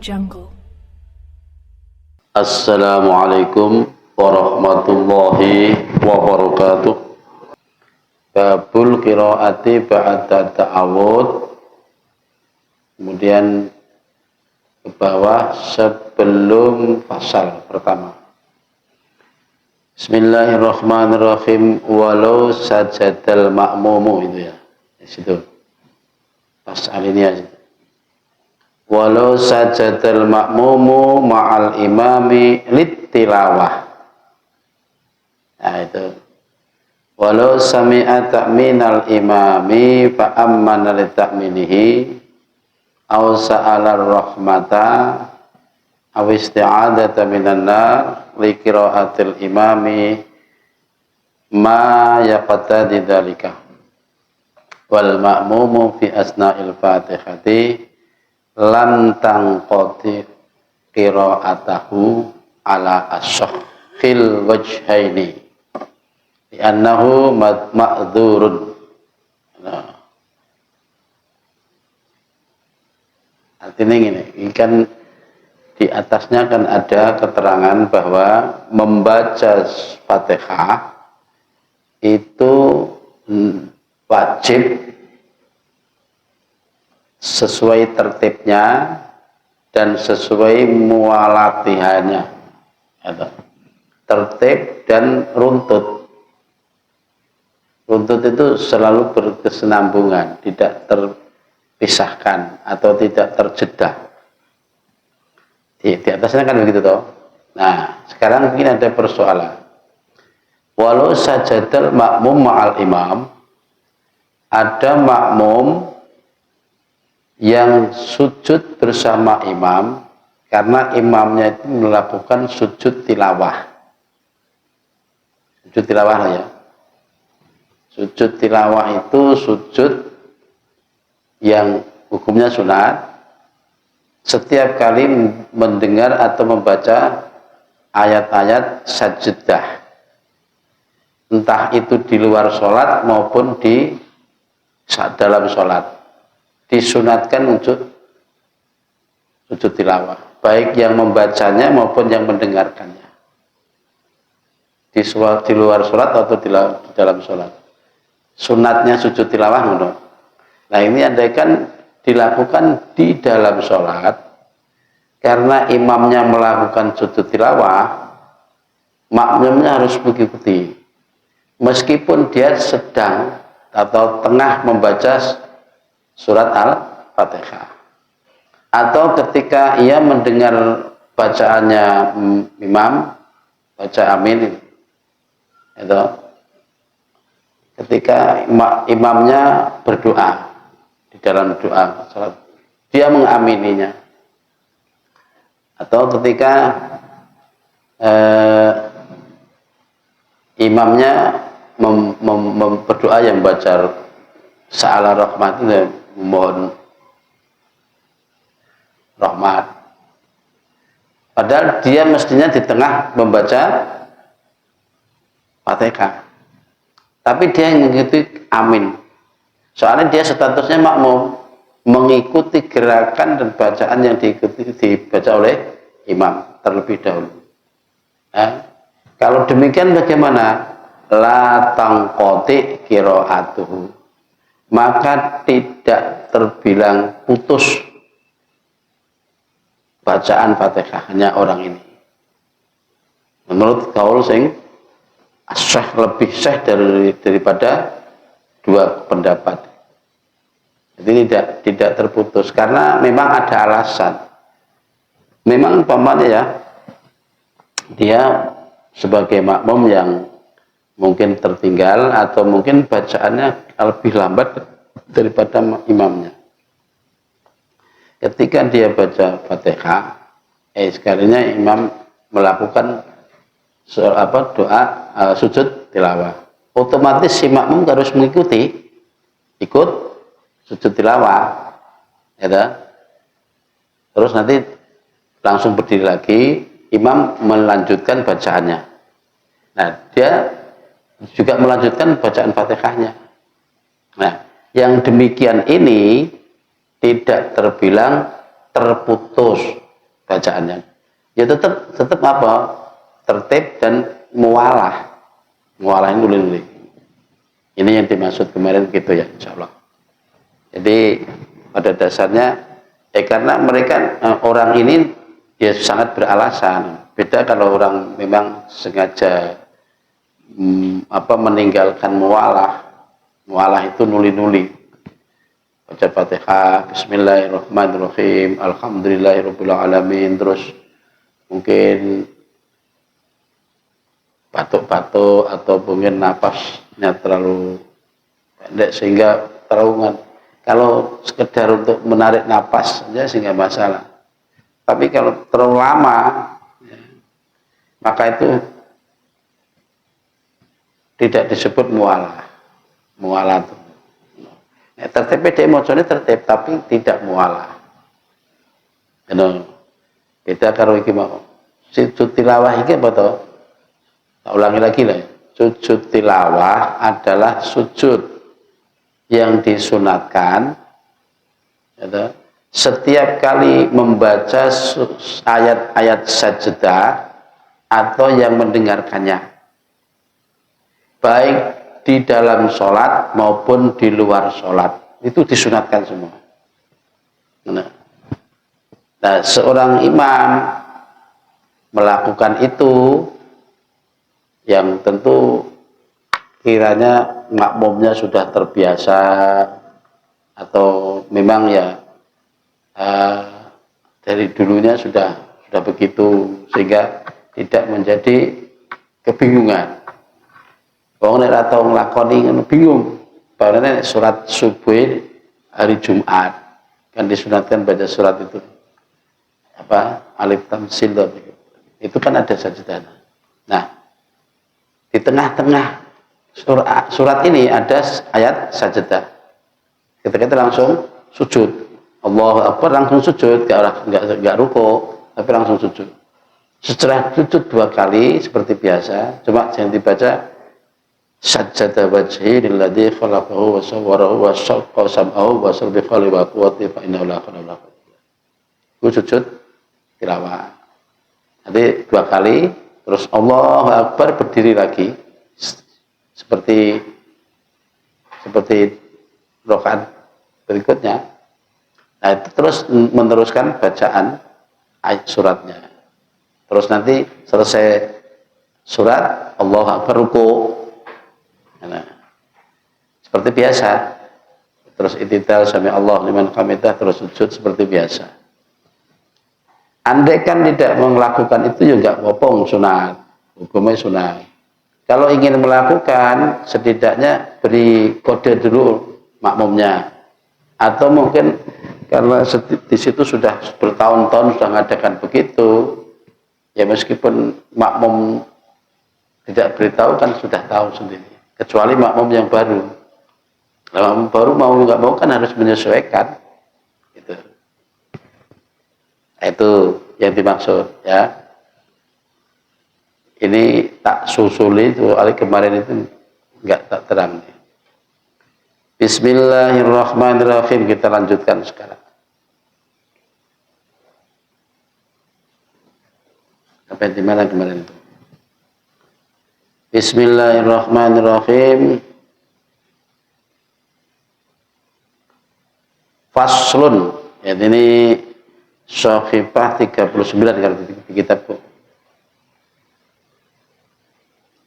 Jungle. Assalamualaikum warahmatullahi wabarakatuh. Babul qiraati ba'da ta'awud. Kemudian ke bawah sebelum fasal pertama. Bismillahirrahmanirrahim. Walau sajadal ma'mumu, itu ya. Di situ. Pasal ini aja. Walau sajadal ma'mumu ma'al imami littilawah. Nah itu. Walau sami'a ta'minal imami fa'ammana lita'minihi aw sa'ala rahmata aw isti'adata minan nar li qira'atil imami ma yaqtadi dzalika wal ma'mumu fi asna'il fatihati lam tangqati qira'atahu ala as-sahhil wajhaini li'annahu ma'dzurun. Nah, artinya ini kan di atasnya kan ada keterangan bahwa membaca Fatihah itu wajib sesuai tertibnya dan sesuai mualatihannya, tertib dan runtut. Runtut itu selalu berkesinambungan, tidak terpisahkan atau tidak terjeda. Di atasnya kan begitu toh. Nah, sekarang mungkin ada persoalan. Walau sajadal makmum ma'al imam, ada makmum yang sujud bersama imam karena imamnya itu melakukan sujud tilawah. Sujud tilawah ya. Sujud tilawah itu sujud yang hukumnya sunat. Setiap kali mendengar atau membaca ayat-ayat sajdah, entah itu di luar sholat maupun di dalam sholat, disunatkan untuk sujud tilawah, baik yang membacanya maupun yang mendengarkannya, di luar sholat atau di dalam sholat. Sunatnya sujud tilawah menurut. Nah ini andaikan dilakukan di dalam sholat karena imamnya melakukan sujud tilawah, makmumnya harus mengikuti meskipun dia sedang atau tengah membaca surat Al-Fatihah, atau ketika ia mendengar bacaannya imam baca amin itu, ketika imamnya berdoa di dalam doa salat, dia mengamininya, atau ketika imamnya berdoa yang baca sa'ala rahmat, mohon rahmat, padahal dia mestinya di tengah membaca Fatihah, tapi dia mengikuti amin. Soalnya dia statusnya makmum, mengikuti gerakan dan bacaan yang dibaca oleh imam terlebih dahulu. Kalau demikian bagaimana? La tangqati qiraatuhu, maka tidak terbilang putus bacaan Fatihahnya orang ini. Menurut kaul sing syah, lebih syah daripada dua pendapat. Jadi tidak terputus karena memang ada alasan. Memang umpamanya ya, dia sebagai makmum yang mungkin tertinggal atau mungkin bacaannya lebih lambat daripada imamnya. Ketika dia baca Fatihah, sekalinya imam melakukan doa sujud tilawah, otomatis si makmum harus mengikuti, ikut sujud tilawah, ya. Terus nanti langsung berdiri lagi, imam melanjutkan bacaannya. Nah, dia juga melanjutkan bacaan Fatihahnya. Nah, yang demikian ini tidak terbilang terputus bacaannya. Ya tetap apa? Tertib dan mualah. Mualah nuli-nuli. Ini yang dimaksud kemarin gitu ya, insyaallah. Jadi pada dasarnya karena mereka orang ini dia sangat beralasan. Beda kalau orang memang sengaja meninggalkan mualah. Mualah itu nuli-nuli. Baca Fatihah, Bismillahirrahmanirrahim, Alhamdulillahirabbil alamin, terus mungkin batuk-batuk atau mungkin napasnya terlalu pendek sehingga terlalu. Kalau sekedar untuk menarik napas saja sehingga masalah. Tapi kalau terlalu lama, ya, maka itu tidak disebut mualah. Mualah itu. Nah, tertib dia mocone tertib tapi tidak mualah. Beda karo iki mau. Sujud tilawah iki apa to? Ulangi lagi lah. Sujud tilawah adalah sujud yang disunatkan gitu, setiap kali membaca ayat-ayat sajdah atau yang mendengarkannya, baik di dalam sholat maupun di luar sholat, itu disunatkan semua. Nah, seorang imam melakukan itu yang tentu kiranya makmumnya sudah terbiasa atau memang ya dari dulunya sudah begitu sehingga tidak menjadi kebingungan. Wong nek ora tau nglakoni bingung. Padahal surat subuh hari Jumat kan disunatkan baca surat itu Alif Lam Sin itu kan ada sajdah. Nah, di tengah-tengah surat ini ada ayat sajdah. Ketika itu langsung sujud. Allahu Akbar langsung sujud, enggak ruku, tapi langsung sujud. Setelah sujud 2 kali seperti biasa, cuma jangan dibaca sajjada wajhi lilladzi khalaqahu wa sawwarahu wa syaqqa sam'ahu wa sarbi khali wa quwwati fa innahu la khalaqa. Itu sujud tilawah. Nanti 2 kali, terus Allahu Akbar berdiri lagi. Seperti rakaat berikutnya. Nah, itu terus meneruskan bacaan ayat suratnya. Terus nanti selesai surat Allahu Akbar ruku. Nah, seperti biasa. Terus i'tidal sami Allah liman hamidah, terus sujud seperti biasa. Andai kan tidak melakukan itu juga apa-apa sunat. Hukumnya sunat. Kalau ingin melakukan, setidaknya beri kode dulu makmumnya. Atau mungkin karena di situ sudah bertahun-tahun sudah mengadakan begitu, ya meskipun makmum tidak beritahu kan sudah tahu sendiri. Kecuali makmum yang baru. Kalau makmum baru mau nggak mau kan harus menyesuaikan. Gitu. Itu yang dimaksud ya. Ini tak susuli itu kemarin itu enggak tak terang. Bismillahirrahmanirrahim, kita lanjutkan sekarang. Sampai di mana kemarin itu? Bismillahirrahmanirrahim. Faslun. Ya, ini Syafifah 39 kalau di kitabku.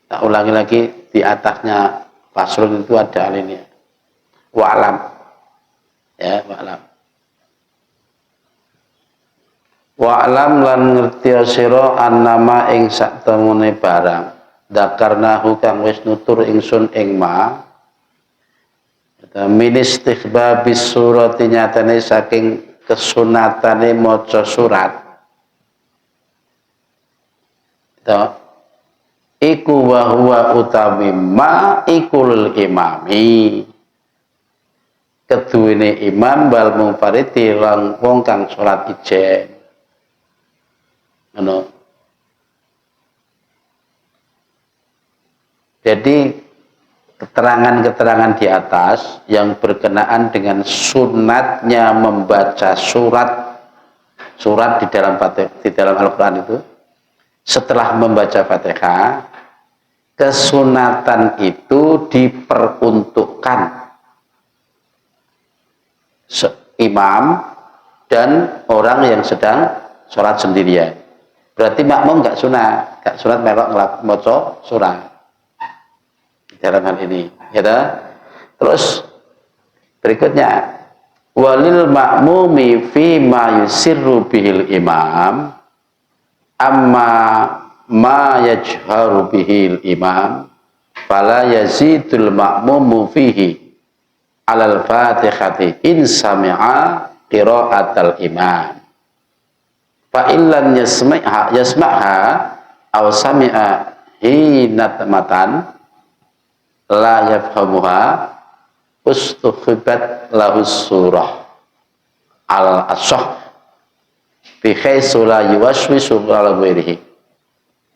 Tak ulangi lagi, di atasnya faslun itu ada alinea. Wa'alam. Ya, wa'alam. Wa'alam lan ngerti sira annama ing saktemene barang. Dakarnahu kang wis nutur ingsun ing ma. Min istihbabis surati nyatane saking kesunatane maca surat. Iku wa huwa utawi ma ikul imami. Keduwene imam bal munfaridi lan wong kang salat ijen. Ngono. Jadi keterangan-keterangan di atas yang berkenaan dengan sunatnya membaca surat surat di dalam Al-Quran itu, setelah membaca Fatihah, kesunatan itu diperuntukkan imam dan orang yang sedang sholat sendirian. Berarti makmum nggak sunat melok maca surat dalam hal ini, ya dah? Terus berikutnya, walil ma'mumi fi ma yusirru bihil imam amma ma yajharu bihil imam fala yazidul ma'mumu fihi alal fatihati in sami'a qira'atal imam fa illam yasma'ha aw sami'a hinatmatan la yafhamuha ustuhibat lahus surah al-ashah bi khaisu la yuwaswisu ala ghairihi.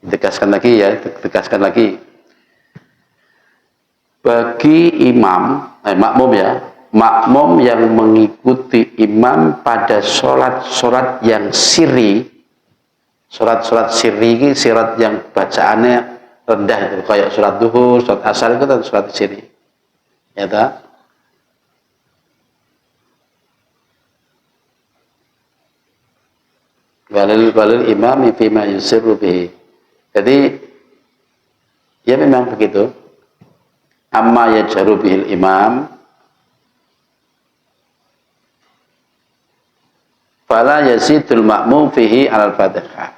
Ditegaskan lagi, bagi makmum yang mengikuti imam pada sholat yang sirri, sholat sirri ini sholat yang bacaannya rendah, itu kayak sholat duhur, sholat asar itu kan sholat sirri, ya tak? Walil imami fima yusirru bihi. Jadi ya memang begitu. Amma yajharu bihil imam fala yazidul ma'mum fihi alal fatihah.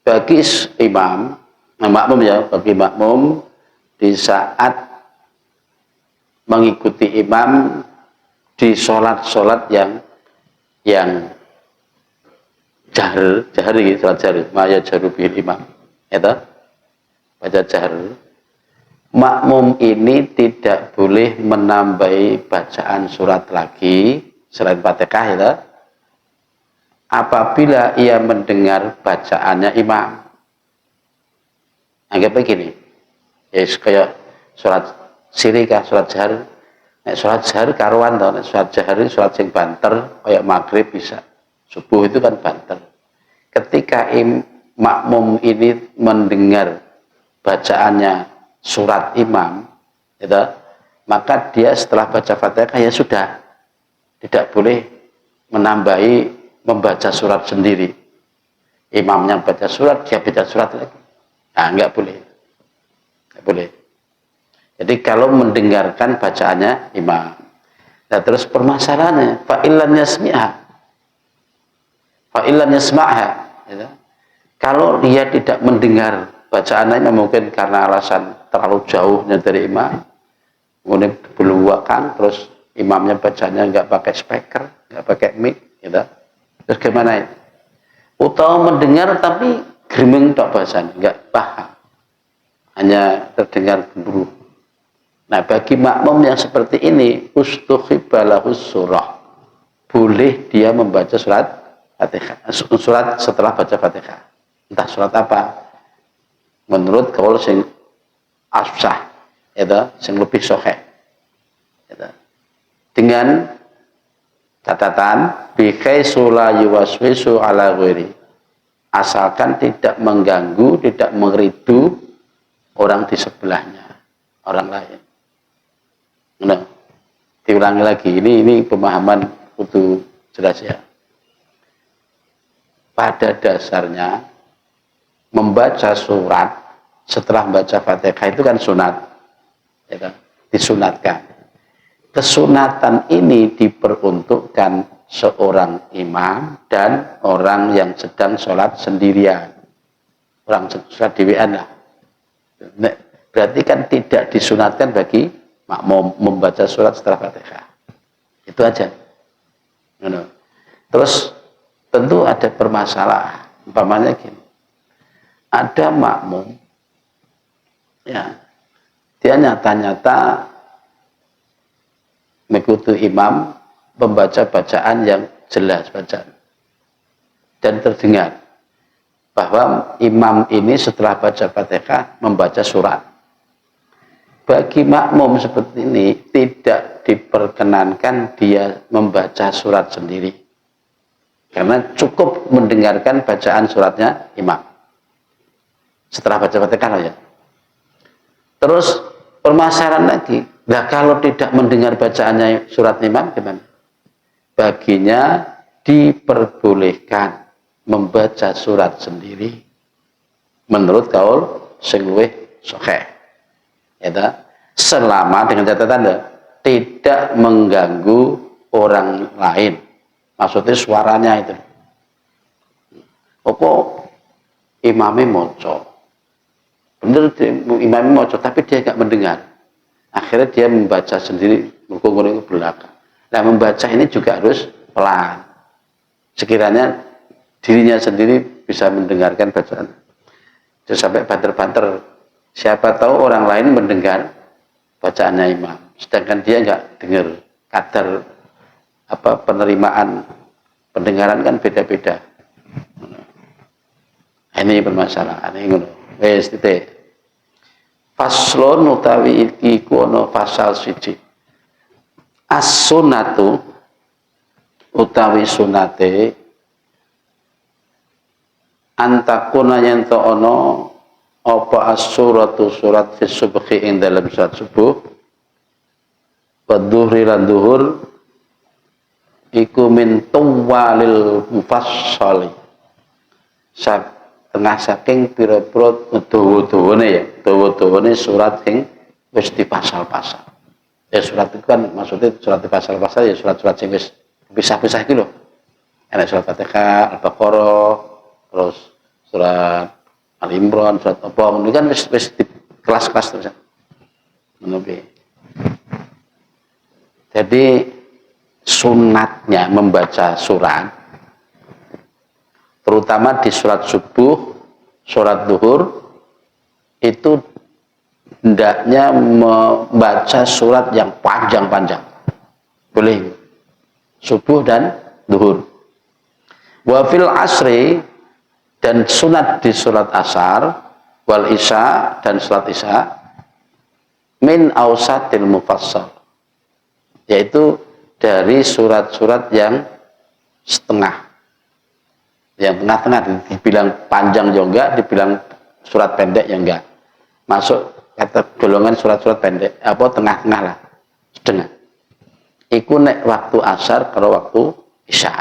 Bagi imam, bagi makmum di saat mengikuti imam di sholat yang jahar ini, sholat jahar, maya jaru bil imam, itu baca jahar. Makmum ini tidak boleh menambahi bacaan surat lagi selain Fatihah, itu apabila ia mendengar bacaannya imam. Anggap begini, ya kayak surat sirikah, surat jahar. Surat jahar karuan tau, surat jahar ini surat yang banter, kayak maghrib bisa, subuh itu kan banter. Ketika makmum ini mendengar bacaannya surat imam, gitu, maka dia setelah baca Fatihah ya sudah, tidak boleh menambahi membaca surat sendiri. Imamnya baca surat, dia baca surat lagi. Nah, enggak boleh. Enggak boleh. Jadi kalau mendengarkan bacaannya imam. Nah, terus permasalahannya, fa'illam yasma'ha. Gitu. Kalau dia tidak mendengar bacaannya, mungkin karena alasan terlalu jauhnya dari imam, kemudian beluakan, terus imamnya bacanya enggak pakai speaker, enggak pakai mic, gitu. Terus gimana itu? Utawa mendengar tapi griming tok bahasanya, enggak paham. Hanya terdengar gemuruh. Nah, bagi makmum yang seperti ini, ustuhibalahus surah. Boleh dia membaca surat Fatihah, surat setelah baca Fatihah. Entah surat apa. Menurut kaul sing afsah, itu sing lebih sahih. Itu. Dengan catatan bi khaisu la yuwaswisu ala ghairi. Asalkan tidak mengganggu, tidak mengeridu orang di sebelahnya, orang lain. Nah, diulangi lagi, ini pemahaman kudu jelas ya. Pada dasarnya membaca surat setelah membaca Fatihah itu kan sunat, ya, disunatkan. Kesunatan ini diperuntukkan seorang imam dan orang yang sedang sholat sendirian, orang sholat dewean lah. Berarti kan tidak disunatkan bagi makmum membaca surat setelah Fatihah. Itu aja. Terus tentu ada permasalahan. Umpamanya gini, ada makmum, ya, dia nyata-nyata mengikuti imam membaca bacaan yang jelas bacaan dan terdengar. bahwa imam ini setelah baca Fatihah membaca surat. Bagi makmum seperti ini tidak diperkenankan dia membaca surat sendiri, karena cukup mendengarkan bacaan suratnya imam setelah baca Fatihah ya. Terus permasalahan lagi, nah kalau tidak mendengar bacaannya surat imam gimana? Baginya diperbolehkan membaca surat sendiri menurut kaul sing luwih sahih. Ya, selama dengan catatan tidak mengganggu orang lain. Maksudnya suaranya itu. Apa imamnya moco, bener imamnya moco, tapi dia nggak mendengar. Akhirnya dia membaca sendiri, mengkungkung ke belakang. Nah, membaca ini juga harus pelan. Sekiranya dirinya sendiri bisa mendengarkan bacaan. Jangan sampai banter-banter. Siapa tahu orang lain mendengar bacaannya imam, sedangkan dia nggak dengar. Kadar penerimaan pendengaran kan beda-beda. Ini permasalahan. Ini ngono. Wes titik. Faslon utawi iki kono pasal siji. As-sunatu utawi sunate antakuna yen to ana apa as-suratu surat fi subhi ing dalam surat subuh wa dhuhri lan dhuhur iku min tuwalil mufassali tengah saking pira-pira dawa-dawane ya, dawa-dawane surat sing wis dipasal-pasal. Ya surat itu kan maksudnya surat dipasal-pasal ya surat-surat sing wis pisah-pisah iki lho. Ana surat Fatihah, Al-Baqarah, terus surat Al-Imran, surat apa ini kan wis di kelas-kelas terus. Menurut. Jadi sunatnya membaca surat, terutama di surat subuh, surat duhur, itu hendaknya membaca surat yang panjang-panjang. Boleh subuh dan duhur. Wa fil asri, dan sunat di surat asar, wal isya dan surat isya, min ausatil mufassal, yaitu dari surat-surat yang setengah, yang tengah-tengah, dibilang panjang juga enggak, dibilang surat pendek yang enggak, masuk kata golongan surat-surat pendek, apa tengah-tengah lah, setengah. Iku nek waktu asar kalau waktu isya.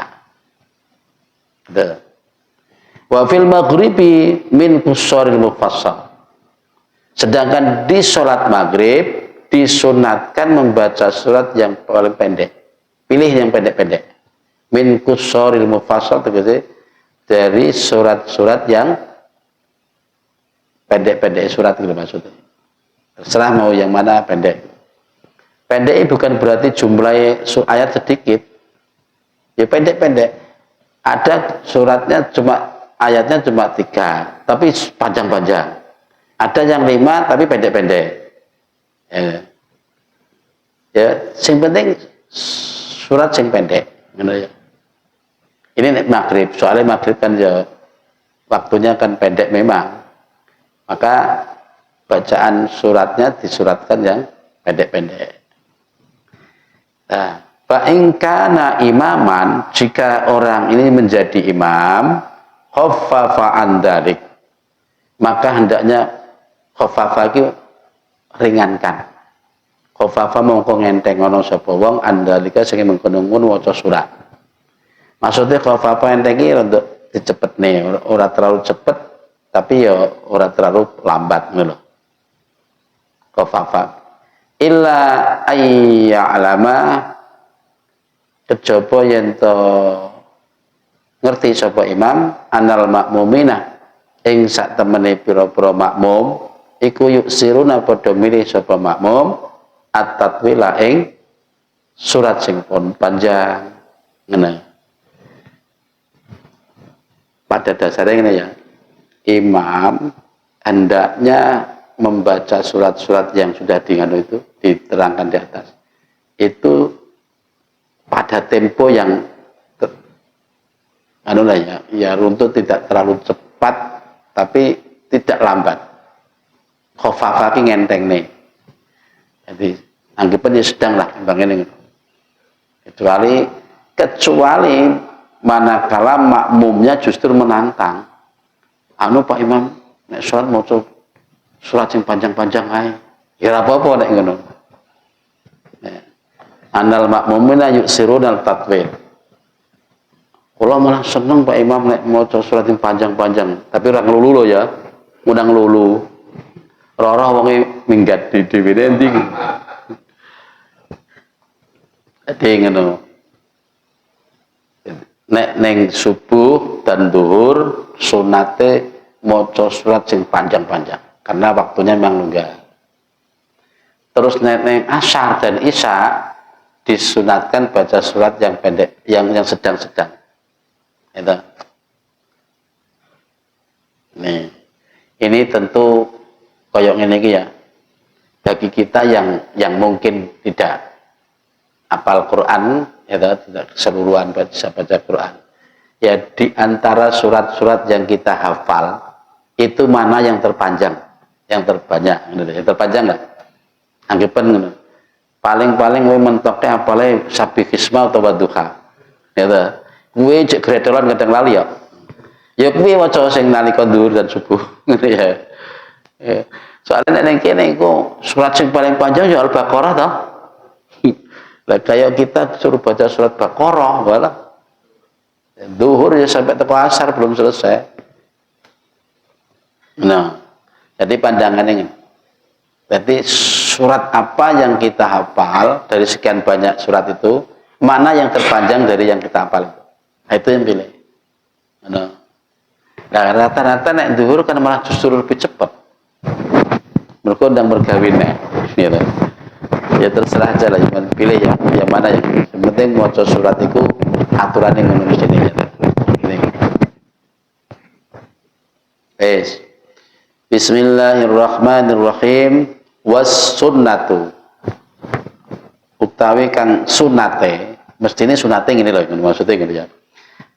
Wa fil maghribi min qusaril mufassal. Sedangkan di sholat maghrib disunatkan membaca surat yang paling pendek. Pilih yang pendek-pendek. Min qusaril mufassal tegese dari surat-surat yang pendek-pendek, surat itu maksudnya. Terserah mau yang mana pendek. Pendek bukan berarti jumlah ayat sedikit. Ya pendek-pendek. Ada suratnya cuma ayatnya cuma 3, tapi panjang-panjang. Ada yang 5 tapi pendek-pendek. Ya, sing penting surat sing pendek. Ya. Ini maghrib, soalnya maghrib kan ya waktunya kan pendek memang. Maka bacaan suratnya disuratkan yang pendek-pendek. Nah, fa'ingkana imaman, jika orang ini menjadi imam, khaffafa andalik, maka hendaknya khaffafa itu ringankan. Khaffafa mongko ngenteng ana sapa wong andalika sing mengkono-ngono waca surat. Maksudnya khaffafa enteng iki untuk dicepetne, ora terlalu cepet tapi ya ora terlalu lambat ngono. Khaffafa illa ayya alama, kejaba yen to ngerti sapa imam anal makmumina ing sak temene pira-pira makmum iku yuksiruna padha milih sapa makmum at-tatwila ing surat sing pon panjang ngene. Pada dasarnya ngene ya, imam hendaknya membaca surat-surat yang sudah dinganu itu diterangkan di atas itu pada tempo yang ya runtut, tidak terlalu cepat tapi tidak lambat. Khaffafa ki ngenteng nih. Jadi anggapan ya sedang lah ini. Kecuali manakala makmumnya justru menantang. Anu Pak Imam, nek sholat mau surat yang panjang-panjang ae. Ya apa-apa nek ngono. Anal makmumina yusiruna al-tatwil. Kula malah seneng Pak Imam nek maca surat yang panjang-panjang, tapi ora nglulu lho ya. Ngundang lulu. Ora wonge minggat di dhewe endi. Dadi ngono. Nek neng subuh dan duhur sunate maca surat sing panjang-panjang karena waktunya memang longgar. Terus nek neng asar dan isya disunatkan baca surat yang pendek, yang sedang-sedang. Itu. Nih, ini tentu koyok ini ya. Bagi kita yang mungkin tidak hafal Quran, ya tidak keseluruhan bisa baca Quran. Ya di antara surat-surat yang kita hafal itu mana yang terpanjang, yang terbanyak, yang terpanjang nggak? Anggapan paling mentoknya apalagi sabihis atau wadduha. Ya ta. Kuwi cek gredolan kadang lali ya. Ya kuwi waca sing nalika dhuwur dan subuh ngono ya. Soalnya nek kene iku surat sing paling panjang ya Al-Baqarah toh. Lah kayak kita suruh baca surat Baqarah malah zuhur ya sampai teko asar belum selesai. Nah, jadi pandangan ini. Jadi surat apa yang kita hafal dari sekian banyak surat itu, mana yang terpanjang dari yang kita hafal itu? Nah, itu yang pilih. Nah, rata-rata nek zuhur kan malah justru lebih cepat. Mereka ndang bergawinnya, gitu. Ya terserah aja lah, cuman pilih yang mana yang penting maca surat itu aturan yang ngono mesti ya. Ini. Bismillahirrahmanirrahim. Was sunnatu. Utawi kang sunate, mestine sunate ngene lho, maksudnya ngene ya.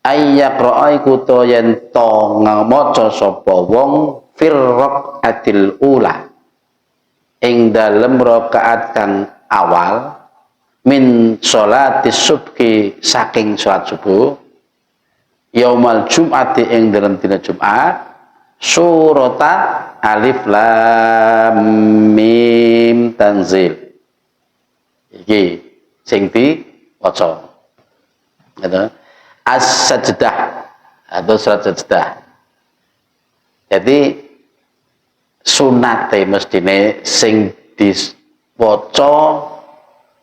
Ayyaqra'a iku to yen to maca sapa wong fir raqatil ula. Ing dalem rakaat kang awal min sholati subhi saking salat subuh yaumal jum'ati ing dalem dina Jumat surata alif lam mim tanzil iki sing diwaca gitu as-sajdah atau surat sajdah. Jadi sunate mestine sing diwaca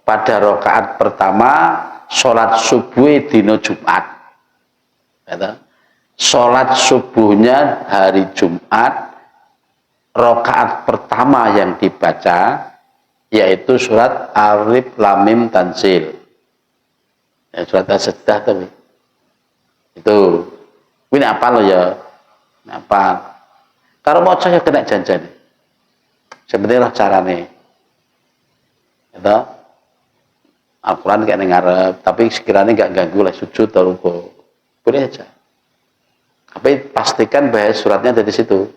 pada rakaat pertama salat subuh dina Jumat. Gitu. Salat subuhnya hari Jumat, rakaat pertama yang dibaca yaitu surat Alif Lam Mim Tanzil. Ya, surat As-Sajdah tapi itu. Ini apa lo ya? Apa? Kalau mau saya kena janjian. Sebenarnya carane. Itu Al-Quran kayak ngarep, tapi sekiranya nggak ganggu lah sujud atau ruku. Boleh aja. Tapi pastikan bahwa suratnya dari situ.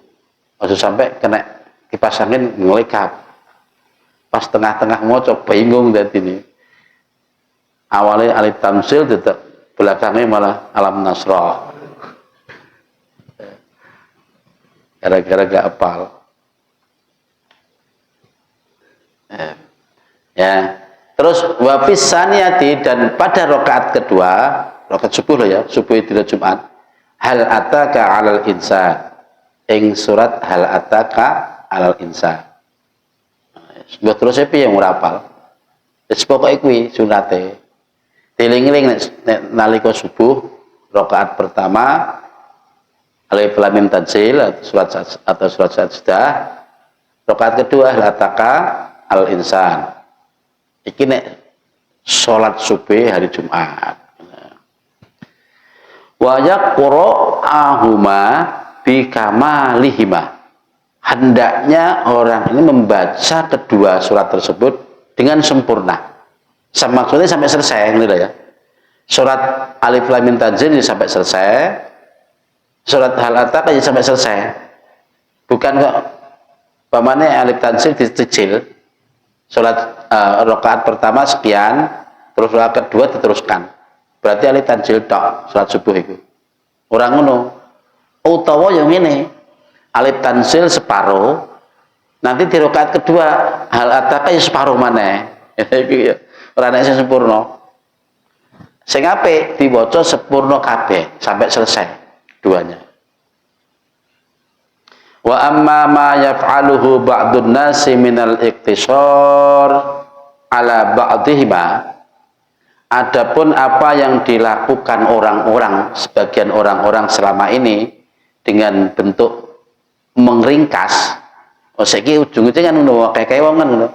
Maksud sampai kena kipas angin ngelekap. Pas tengah-tengah mau coba bingung dari ini. Awalnya alif tamsil, tetap belakangnya malah alam nasrah. Gara-gara gak apal. Ya. Terus wafis saniyati dan pada rakaat kedua, rakaat subuh loh ya, subuh itu Jumat. Hal ataka alal insan. Ing surat hal ataka alal insan. Buat terus saya yang murapal. Wis pokoke kuwi sunate. Tiling-iling nek nalika subuh rakaat pertama Alif Lam Mim Tanzil atau surat Sajdah. Rakaat kedua hal ataka al insan. Iki nek salat subuh hari Jumat. Wa yaqra'ahuma bi kamalihima. Hendaknya orang ini membaca kedua surat tersebut dengan sempurna. Maksudnya sampai selesai gitu ya. Surat Alif Lam Mim Tanzil ini sampai selesai. Surat hal ataka ya sampai selesai. Bukan kok pamane alif tansil dicicil. Salat rakaat pertama sekian, terus rakaat kedua diteruskan. Berarti alif tansil tok salat subuh itu. Ora ngono. Utawa yang ini alif tansil separuh, nanti di rakaat kedua hal ataka ya separuh maneh. Iki ya ora nek sempurna. Sing apik diwaca sempurna kabeh sampai selesai duanya. Wa amma ma yaf'aluhu ba'dun nasi minal iktisar ala ba'dihima, adapun apa yang dilakukan orang-orang, sebagian orang-orang selama ini dengan bentuk mengringkas, oh saiki ujung-ujungnya kan ngono, kayak wong kan ngono.